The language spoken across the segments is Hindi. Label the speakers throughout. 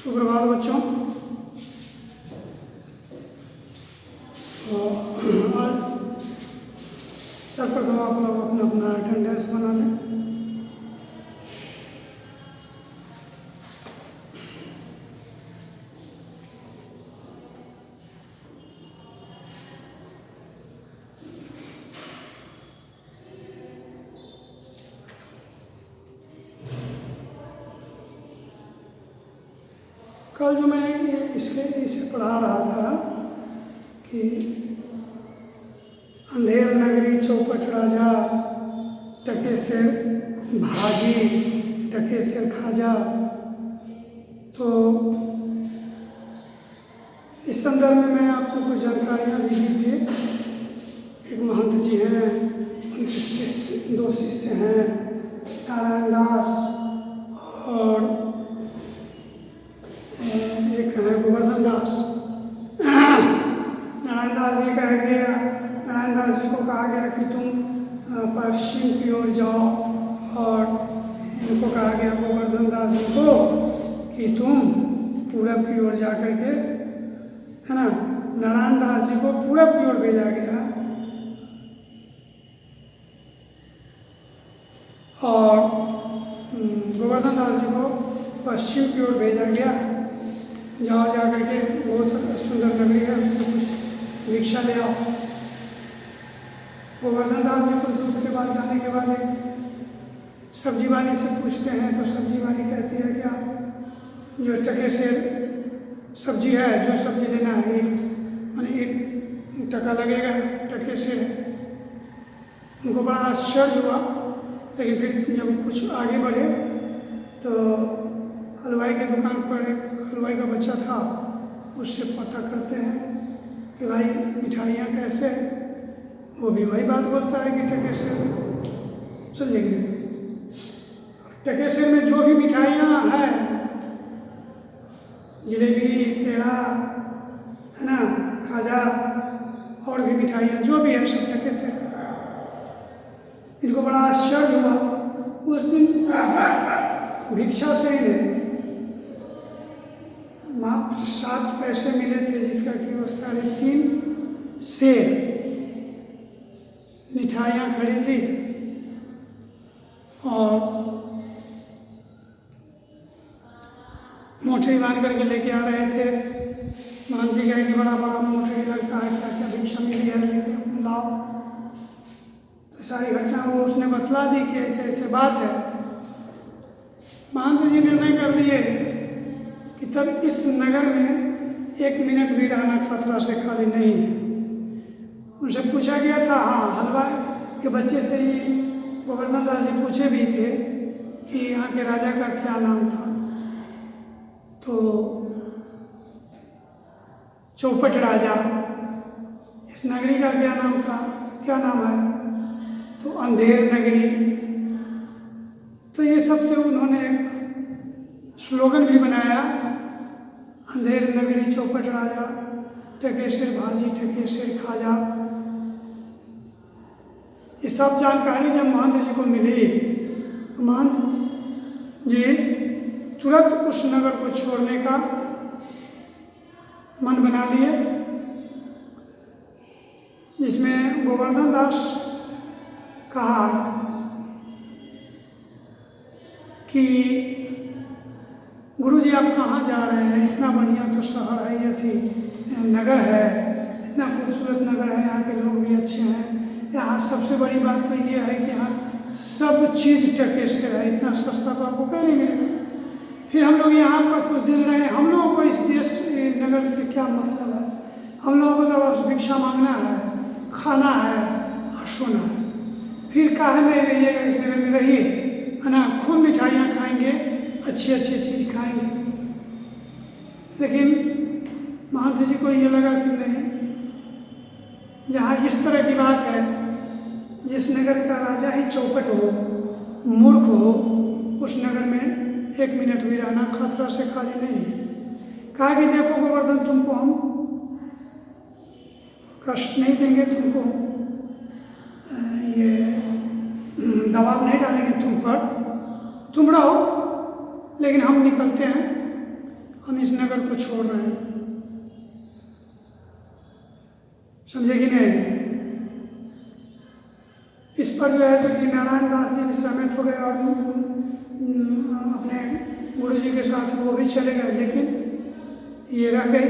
Speaker 1: सुप्रभात बच्चों। आज सर्वप्रथम आप लोग अपना अपना अटेंडेंस बना लें। कल जो मैं इसे पढ़ा रहा था कि अंधेर नगरी चौपट राजा, टके सिर भाजी टके सिर खाजा। तो इस संदर्भ में मैं आपको कुछ जानकारियाँ भी दी थी। एक महंत जी हैं, उनके शिष्य दो शिष्य हैं, नारायण दास और एक है गोवर्धन दास। नारायण दास जी नारायण दास जी को कहा गया कि तुम पश्चिम की ओर जाओ, और इनको कहा गया गोवर्धन दास जी को कि तुम पूरब की ओर जा करके, है ना, नारायण दास जी को पूरब की ओर भेजा गया और गोवर्धन दास जी को पश्चिम की ओर भेजा गया। जाओ जा करके बहुत सुंदर नगरी है, उससे कुछ भिक्षा ले आओ। गोवर्धन दास जी कुछ दूर के बाद जाने के बाद एक सब्जी वाली से पूछते हैं, तो सब्जी वाली कहती है क्या जो टके से सब्जी है, जो सब्जी लेना है एक टका लगेगा, टके से। उनको बड़ा आश्चर्य हुआ, लेकिन फिर जब कुछ आगे बढ़े तो हलवाई की दुकान पर एक हलवाई का बच्चा था, उससे पता करते हैं कि भाई मिठाइयाँ कैसे। वो भी वही बात बोलता है कि टके से, समझेंगे, टके से में जो भी मिठाइयाँ हैं, जलेबी, पेड़ा, है ना, खाजा और भी मिठाइयाँ जो भी है सब टके से। इनको बड़ा आश्चर्य हुआ। उस दिन भिक्षा से इन्हें मात्र 7 पैसे मिले थे, जिसका कि वो 3.5 सेर मिठाइयाँ खरीद ली और मोटरी बांध करके लेके आ रहे थे। मान जी कहे कि बड़ा बड़ा मोटरी लगता है, क्या क्या भिक्षा मिली है, लेके लाओ। तो सारी घटना वो उसने बतला दी कि ऐसे ऐसे बात है। महंत जी निर्णय कर लिए कि तब इस नगर में 1 मिनट भी रहना खतरा से खाली नहीं है। उनसे पूछा गया था, हाँ, हलवाई के बच्चे से ही गोवर्धन दास जी पूछे भी थे कि यहाँ के राजा का क्या नाम था। तो चौपट राजा, इस नगरी का क्या नाम था, क्या नाम है, तो अंधेर नगरी। तो ये सबसे उन्होंने एक स्लोगन भी बनाया, अंधेर नगरी चौपट राजा, टके सिर भाजी टके सिर खाजा। ये सब जानकारी जब महंत जी को मिली तो महंत जी तुरंत उस नगर को छोड़ने का मन बना लिए, जिसमें गोवर्धन दास कहा कि गुरु जी आप कहाँ जा रहे हैं, इतना बढ़िया तो शहर है, ये थी नगर है, इतना खूबसूरत नगर है, यहाँ के लोग भी अच्छे हैं, यहाँ सबसे बड़ी बात तो ये है कि यहाँ सब चीज़ टके से है, इतना सस्ता तो आपको कहीं नहीं मिलेगा। फिर हम लोग यहाँ पर कुछ दिन रहे, हम लोगों को इस देश नगर से क्या मतलब है, हम लोगों को तो बस भिक्षा मांगना है, खाना है और सोना है। फिर काहे में रहिएगा, इस नगर में रहिए, है ना, खूब मिठाइयाँ खाएंगे, अच्छी अच्छी चीज़ खाएंगे। लेकिन महंत जी को ये लगा कि नहीं, जहाँ इस तरह की बात है, जिस नगर का राजा ही चौपट हो, मूर्ख हो, उस नगर में 1 मिनट भी रहना खतरा से खाली नहीं है। कहा कि देखो गोवर्धन, तुमको हम कष्ट नहीं देंगे, तुमको ये दबाव नहीं डालेंगे तुम पर, तुम रहो, लेकिन हम निकलते हैं हम इस नगर को छोड़ रहे हैं। समझे कि नहीं? इस पर जो है कि नारायण दास जी भी सहमत हो गए और अपने गुरु जी के साथ वो भी चले गए, लेकिन ये रह गए।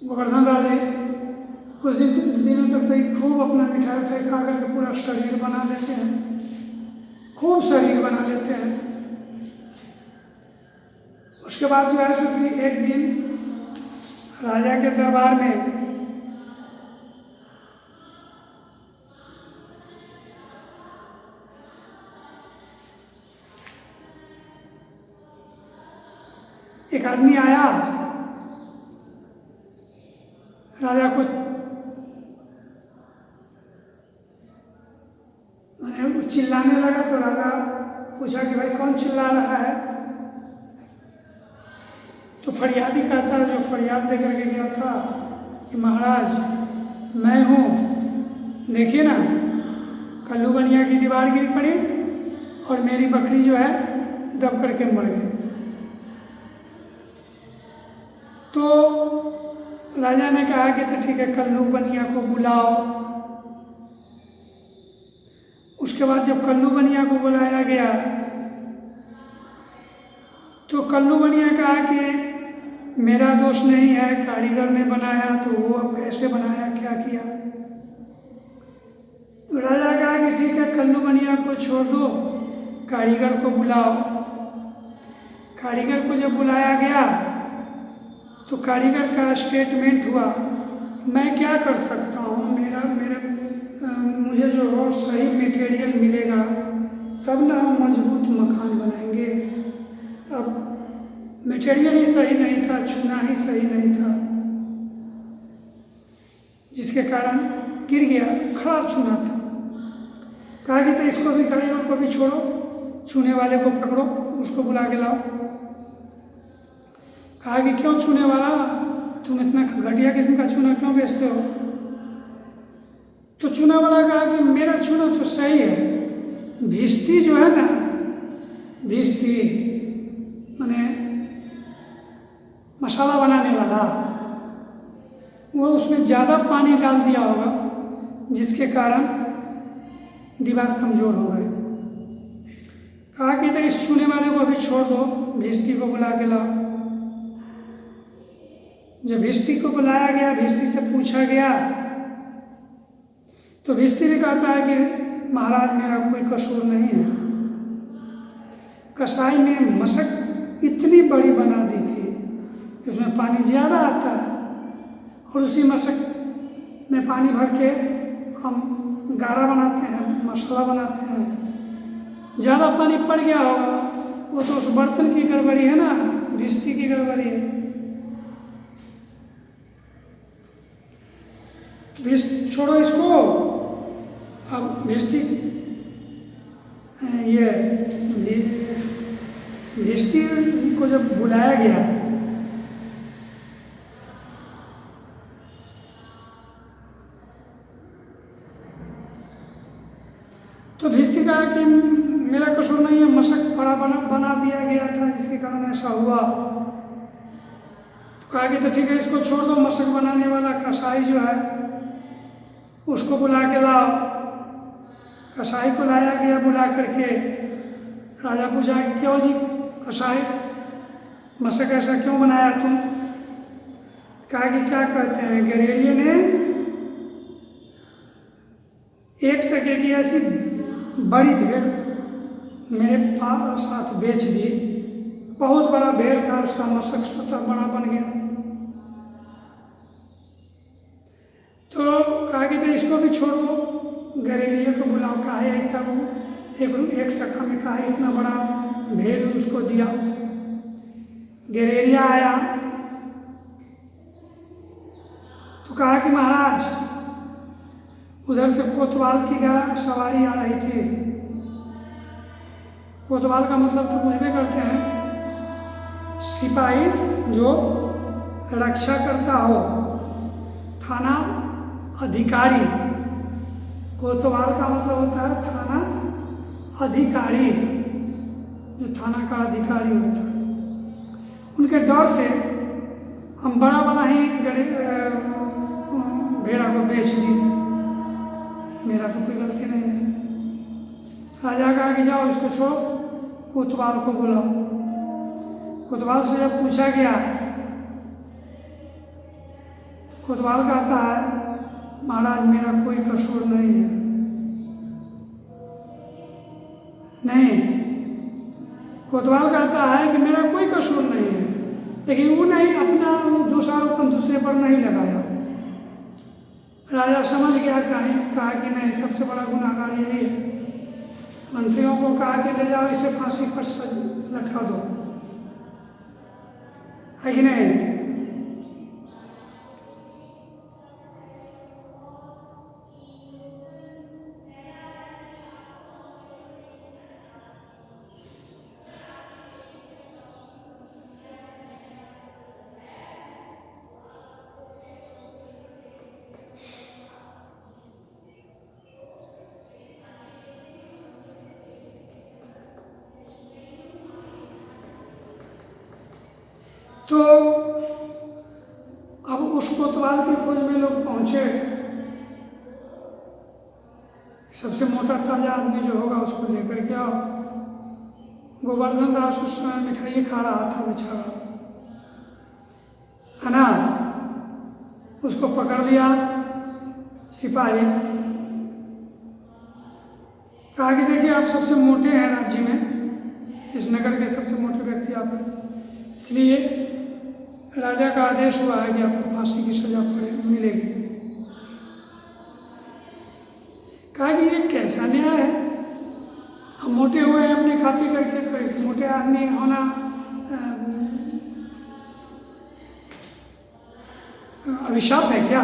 Speaker 1: गोवर्धन दास जी कुछ दिनों तक तो खूब अपना मिठाई खा करके पूरा शरीर बना लेते हैं, खूब शरीर बना लेते हैं। उसके बाद जो है कि एक दिन राजा के दरबार में एक आदमी आया, राजा को चिल्लाने लगा। तो राजा पूछा कि भाई कौन चिल्ला रहा है? तो फरियादी कहता है, जो फरियाद लेकर के गया था कि महाराज मैं हूँ, देखिए ना कल्लू बनिया की दीवार गिर पड़ी और मेरी बकरी जो है दब करके मर गई। तो राजा ने कहा कि तो ठीक है, कल्लू बनिया को बुलाओ। उसके बाद जब कल्लू बनिया को बुलाया गया तो कल्लू बनिया कहा कि मेरा दोष नहीं है, कारीगर ने बनाया। तो वो अब कैसे बनाया, क्या किया? तो राजा कहा कि ठीक है, कल्लू बनिया को छोड़ दो, कारीगर को बुलाओ। कारीगर को जब बुलाया गया तो कारीगर का स्टेटमेंट हुआ, मैं क्या कर सकता हूँ, मुझे जो रोज सही मटेरियल मिलेगा तब ना हम मजबूत मकान बनाएंगे। अब मटेरियल ही सही नहीं था, चूना ही सही नहीं था, जिसके कारण गिर गया, खराब चूना था। कहा कि तो इसको भी, कारीगर को भी छोड़ो, चूने वाले को पकड़ो, उसको बुला के लाओ। कहा कि क्यों चूने वाला, तुम इतना घटिया किस्म का चूना क्यों बेचते हो? तो चूना वाला कहा कि मेरा चूना तो सही है, भिस्ती जो है ना, भिस्ती माने मसाला बनाने वाला, वो उसमें ज़्यादा पानी डाल दिया होगा, जिसके कारण दीवार कमज़ोर हो गई। कहा कि तो इस चूने वाले को भी छोड़ दो, भिस्ती को बुला के लाओ। जब भिस्ती को बुलाया गया, भिस्ती से पूछा गया तो भिस्ती ने कहता है कि महाराज मेरा कोई कसूर नहीं है, कसाई ने मशक इतनी बड़ी बना दी थी कि उसमें पानी ज़्यादा आता है, और उसी मशक में पानी भर के हम गाढ़ा बनाते हैं, मसाला बनाते हैं। ज़्यादा पानी पड़ गया होगा, वो तो उस बर्तन की गड़बड़ी है ना, भिस्ती की गड़बड़ी है। छोड़ो इसको। अब भिस्ती को जब बुलाया गया तो भिस्ती कहा कि मेरा कसूर नहीं है, मशक बड़ा बना दिया गया था, जिसके कारण ऐसा हुआ। तो कहा कि तो ठीक है, इसको छोड़ दो, मशक बनाने वाला कसाई जो है उसको बुला के लाओ। कसाई को लाया गया बुला करके। राजा पूछा कि क्यों जी कसाई, मशक ऐसा क्यों बनाया तुम? कहा कि क्या कहते हैं, गरेड़िए ने 1 टके की ऐसी बड़ी भेड़ मेरे साथ बेच दी, बहुत बड़ा भेड़ था, उसका मशक स्वतः बड़ा बन गया। तो कहा कि तो इसको भी छोड़ो, गरेड़िए को बुलाओ। कहा है ऐसा, वो 1 टका में कहा इतना बड़ा भेड़ उसको दिया। गरेड़िया आया तो कहा कि महाराज उधर से कोतवाल की सवारी आ रही थी। कोतवाल का मतलब तो बुझते करते हैं, सिपाही जो रक्षा करता हो, थाना अधिकारी। कोतवाल का मतलब होता है थाना अधिकारी, जो थाना का अधिकारी होता, उनके डर से हम बड़ा वाला ही भेड़ा को बेच दिए। मेरा तो कोई गलती नहीं है। राजा कहा कि जाओ इसको छोड़ो, कोतवाल को बुलाओ। कोतवाल से जब पूछा गया, कोतवाल कहता है महाराज मेरा कोई कसूर नहीं है। नहीं, कोतवाल कहता है कि मेरा कोई कसूर नहीं है, लेकिन वो नहीं अपना दोषारोपण दूसरे पर नहीं लगाया। राजा समझ गया, कहा कि नहीं, सबसे बड़ा गुनाहगार यही है। मंत्रियों को कहा कि ले जाओ इसे फांसी पर लटका दो, है कि नहीं। तो अब उस कोतवाल की खोज में लोग पहुंचे। सबसे मोटा ताजा आदमी जो होगा उसको लेकर के आओ। गोवर्धन दास उस समय मिठाई खा रहा था बेचारा, है ना। उसको पकड़ लिया सिपाही, कहा कि देखिए आप सबसे मोटे हैं राज्य में, इस नगर के सबसे मोटे व्यक्ति आप हैं, इसलिए राजा का आदेश हुआ है कि आपको फांसी की सजा मिलेगी। कहा कि ये कैसा न्याय है, हम मोटे हुए हैं अपने खा पी करके, तो एक मोटे आदमी होना अभिशाप है क्या।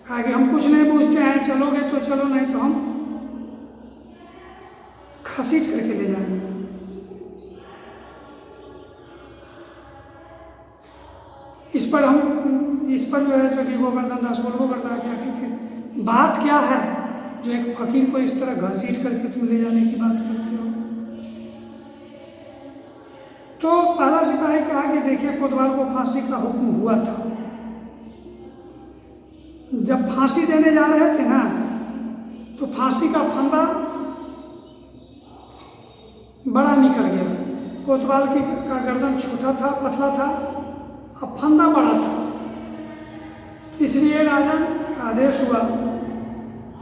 Speaker 1: कहा कि हम कुछ नहीं पूछते हैं, चलोगे तो चलो, नहीं तो हम घसीट करके ले जाएंगे। इस पर जो है सो कि गोवर्धन दास बोल करता है कि बात क्या है जो एक फकीर को इस तरह घसीट करके तुम ले जाने की बात करते हो। तो पहला सिपाही कहा कि देखिए कोतवाल को फांसी का हुक्म हुआ था, जब फांसी देने जा रहे थे ना तो फांसी का फंदा बड़ा निकल गया। कोतवाल का गर्दन छोटा था, पतला था, अब फंदा बड़ा था। इसलिए राजा का आदेश हुआ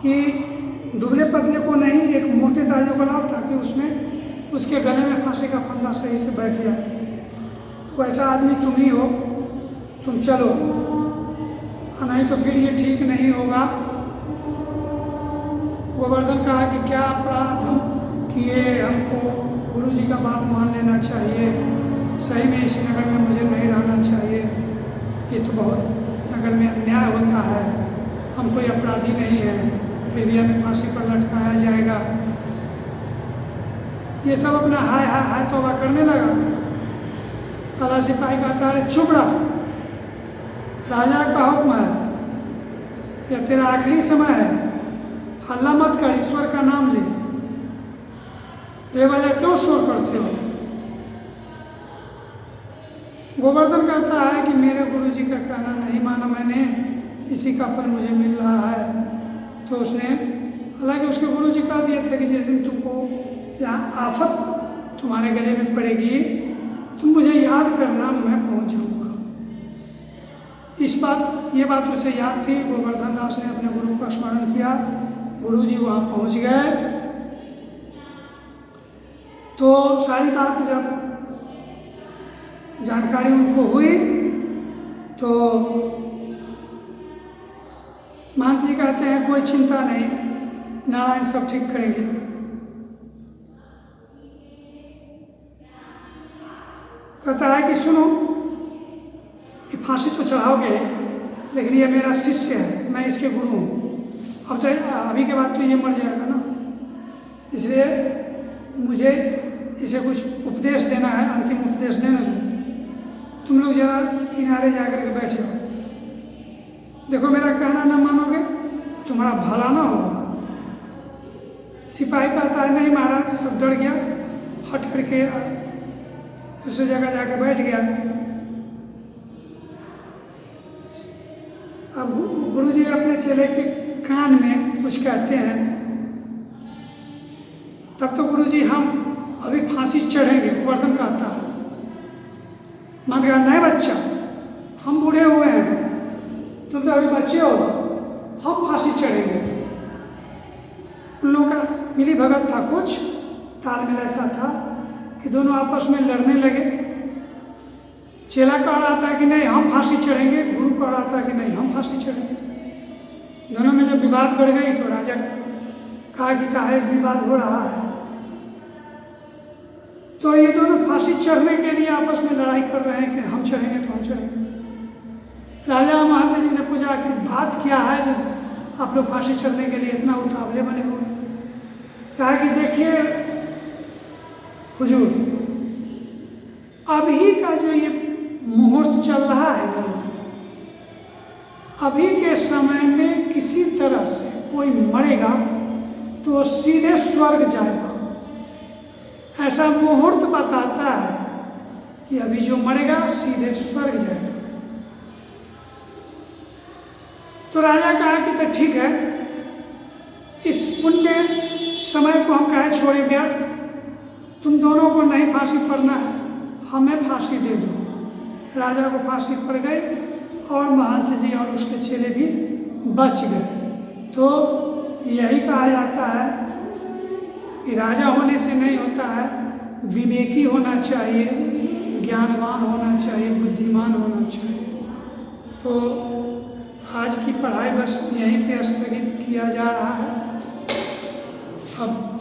Speaker 1: कि दुबले पतले को नहीं, एक मोटे ताजे को लाओ ताकि उसमें उसके गले में फांसी का फंदा सही से बैठ जाए। तो ऐसा आदमी तुम ही हो, तुम चलो, नहीं तो फिर ये ठीक नहीं होगा। गोवर्धन कहा कि क्या अपराध हम किए, हमको गुरु जी का बात मान लेना चाहिए, सही में इस नगर में मुझे नहीं रहना चाहिए, ये तो बहुत नगर में अन्याय होता है, हम कोई अपराधी नहीं है, फिर भी हमें फांसी पर लटकाया जाएगा। ये सब अपना हाय हाय हाय तौबा करने लगा। काला सिपाही कहता है चुप रहा, राजा का हुक्म है, यह तेरा आखिरी समय है, हल्ला मत कर, ईश्वर का नाम ले, बेवजह क्यों शोर करते हो। गोवर्धन कहता है कि मेरे गुरुजी का कहना नहीं माना मैंने, इसी का फल मुझे मिल रहा है। तो उसने, हालांकि उसके गुरुजी कह दिए थे कि जिस दिन तुमको यहाँ आफत तुम्हारे गले में पड़ेगी तुम मुझे याद करना, मैं पहुँच जाऊँगा। ये बात उसे याद थी। गोवर्धन दास ने अपने गुरु का स्मरण किया, गुरुजी वहाँ पहुँच गए। तो सारी बात जब जानकारी उनको हुई तो महंत जी कहते हैं कोई चिंता नहीं, नारायण सब ठीक करेंगे। कहता है कि सुनो, ये फांसी तो चढ़ाओगे, लेकिन ये मेरा शिष्य है, मैं इसके गुरु हूँ। अब तो अभी के बाद तो ये मर जाएगा ना, इसलिए मुझे इसे कुछ उपदेश देना है, अंतिम उपदेश देना है। तुम लोग जरा किनारे जाकर के बैठ जाओ, देखो मेरा कहना न मानोगे तुम्हारा भला ना होगा। सिपाही कहता है नहीं महाराज, सब डर गया, हट करके दूसरी जगह जाके बैठ गया। अब गुरुजी अपने चेले के कान में कुछ कहते हैं। तब तो गुरुजी हम अभी फांसी चढ़ेंगे, गोवर्धन कहता है। मान कहा नहीं बच्चा, हम बूढ़े हुए हैं, तुम तो अभी बच्चे हो, हम फांसी चढ़ेंगे। उन लोगों का मिली भगत था, कुछ तालमेल ऐसा था कि दोनों आपस में लड़ने लगे। चेला कह रहा था कि नहीं हम फांसी चढ़ेंगे, गुरु कह रहा था कि नहीं हम फांसी चढ़ेंगे। दोनों में जब विवाद बढ़ गई तो राजा कहा कि काहे विवाद हो रहा है। तो ये दोनों फांसी चढ़ने के लिए आपस में लड़ाई कर रहे हैं कि हम चढ़ेंगे तो हम चढ़ेंगे। राजा महात्मा जी से पूछा कि बात क्या है जो आप लोग फांसी चढ़ने के लिए इतना उतावले बने हुए। कहा कि देखिए हुजूर, अभी का जो ये मुहूर्त चल रहा है ना, अभी के समय में किसी तरह से कोई मरेगा तो सीधे स्वर्ग जाएगा, ऐसा मुहूर्त बताता है कि अभी जो मरेगा सीधे स्वर्ग जाएगा। तो राजा कहा कि तो ठीक है, इस पुण्य समय को हम कहे छोड़े व्यर्थ, तुम दोनों को नहीं फांसी पड़ना है, हमें फांसी दे दो। राजा को फांसी पड़ गई और महंत जी और उसके चेले भी बच गए। तो यही कहा जाता है कि राजा होने से नहीं होता है, विवेकी होना चाहिए, ज्ञानवान होना चाहिए, बुद्धिमान होना चाहिए। तो आज की पढ़ाई बस यहीं पे स्थगित किया जा रहा है। अब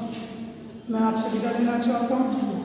Speaker 1: मैं आपसे विदा लेना चाहता हूँ।